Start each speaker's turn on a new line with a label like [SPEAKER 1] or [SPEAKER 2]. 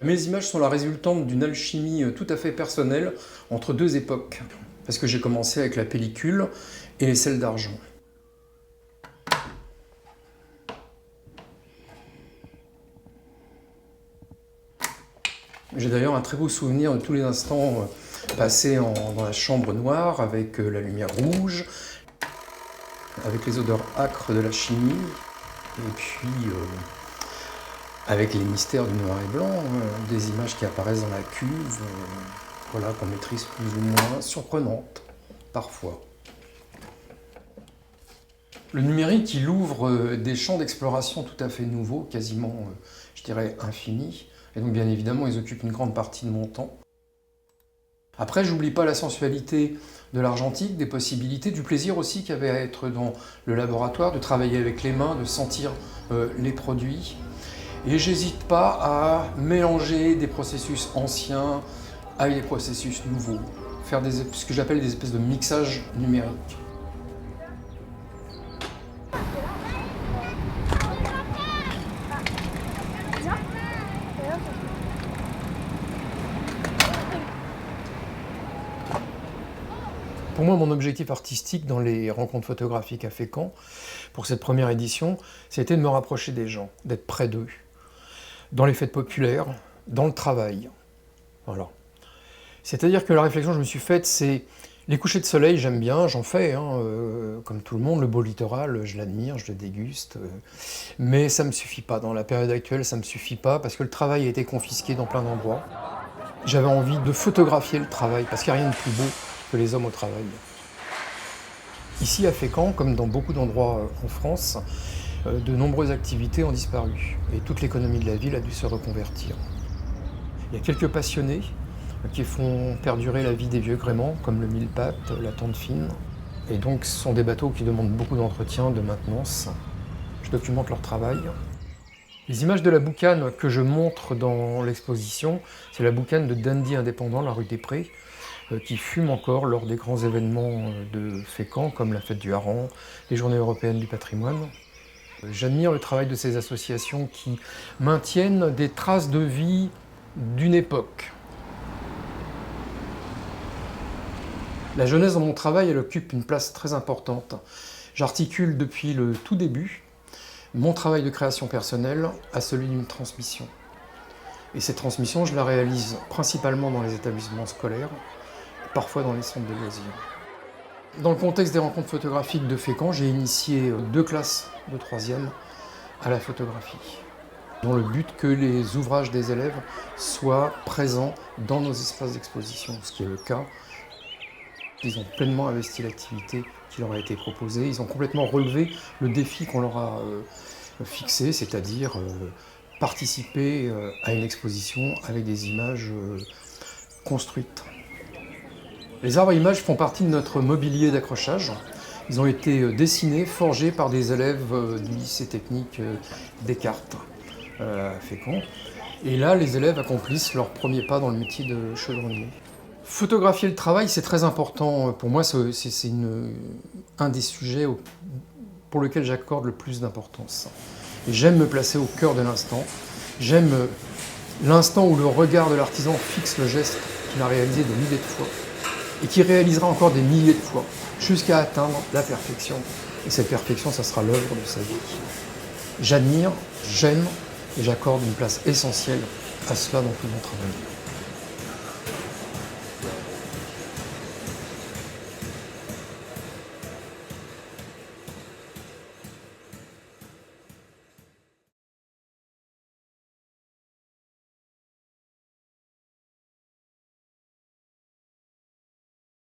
[SPEAKER 1] Mes images sont la résultante d'une alchimie tout à fait personnelle entre deux époques. Parce que j'ai commencé avec la pellicule et les sels d'argent. J'ai d'ailleurs un très beau souvenir de tous les instants passés dans la chambre noire avec la lumière rouge, avec les odeurs âcres de la chimie, et puis avec les mystères du noir et blanc, des images qui apparaissent dans la cuve, voilà, qu'on maîtrise plus ou moins, surprenantes, parfois. Le numérique, il ouvre des champs d'exploration tout à fait nouveaux, quasiment, je dirais, infinis. Et donc, bien évidemment, ils occupent une grande partie de mon temps. Après, j'oublie pas la sensualité de l'argentique, des possibilités, du plaisir aussi qu'il y avait à être dans le laboratoire, de travailler avec les mains, de sentir les produits. Et j'hésite pas à mélanger des processus anciens avec des processus nouveaux, faire ce que j'appelle des espèces de mixage numérique. Pour moi, mon objectif artistique dans les rencontres photographiques à Fécamp, pour cette première édition, c'était de me rapprocher des gens, d'être près d'eux, dans les fêtes populaires, dans le travail. Voilà. C'est-à-dire que la réflexion que je me suis faite, c'est les couchers de soleil, j'aime bien, j'en fais, comme tout le monde, le beau littoral, je l'admire, je le déguste, mais ça ne me suffit pas. Dans la période actuelle, ça ne me suffit pas, parce que le travail a été confisqué dans plein d'endroits. J'avais envie de photographier le travail, parce qu'il n'y a rien de plus beau que les hommes au travail. Ici à Fécamp, comme dans beaucoup d'endroits en France, de nombreuses activités ont disparu, et toute l'économie de la ville a dû se reconvertir. Il y a quelques passionnés qui font perdurer la vie des vieux gréements, comme le mille-pattes, la tente fine. Et donc ce sont des bateaux qui demandent beaucoup d'entretien, de maintenance. Je documente leur travail. Les images de la boucane que je montre dans l'exposition, c'est la boucane de Dandy Indépendant, la rue des Prés, qui fume encore lors des grands événements de Fécamp, comme la fête du hareng, les journées européennes du patrimoine. J'admire le travail de ces associations qui maintiennent des traces de vie d'une époque. La jeunesse dans mon travail, elle occupe une place très importante. J'articule depuis le tout début mon travail de création personnelle à celui d'une transmission. Et cette transmission, je la réalise principalement dans les établissements scolaires, parfois dans les centres de loisirs. Dans le contexte des rencontres photographiques de Fécamp, j'ai initié 2 classes de 3e à la photographie, dans le but que les ouvrages des élèves soient présents dans nos espaces d'exposition, ce qui est le cas. Ils ont pleinement investi l'activité qui leur a été proposée, ils ont complètement relevé le défi qu'on leur a fixé, c'est-à-dire participer à une exposition avec des images construites. Les arbres à images font partie de notre mobilier d'accrochage. Ils ont été dessinés, forgés par des élèves du lycée technique Descartes à Fécamp. Et là, les élèves accomplissent leur premier pas dans le métier de chaudronnier. Photographier le travail, c'est très important. Pour moi, c'est un des sujets pour lequel j'accorde le plus d'importance. J'aime me placer au cœur de l'instant. J'aime l'instant où le regard de l'artisan fixe le geste qu'il a réalisé des milliers de fois et qui réalisera encore des milliers de fois jusqu'à atteindre la perfection. Et cette perfection, ça sera l'œuvre de sa vie. J'admire, j'aime et j'accorde une place essentielle à cela dans tout mon travail.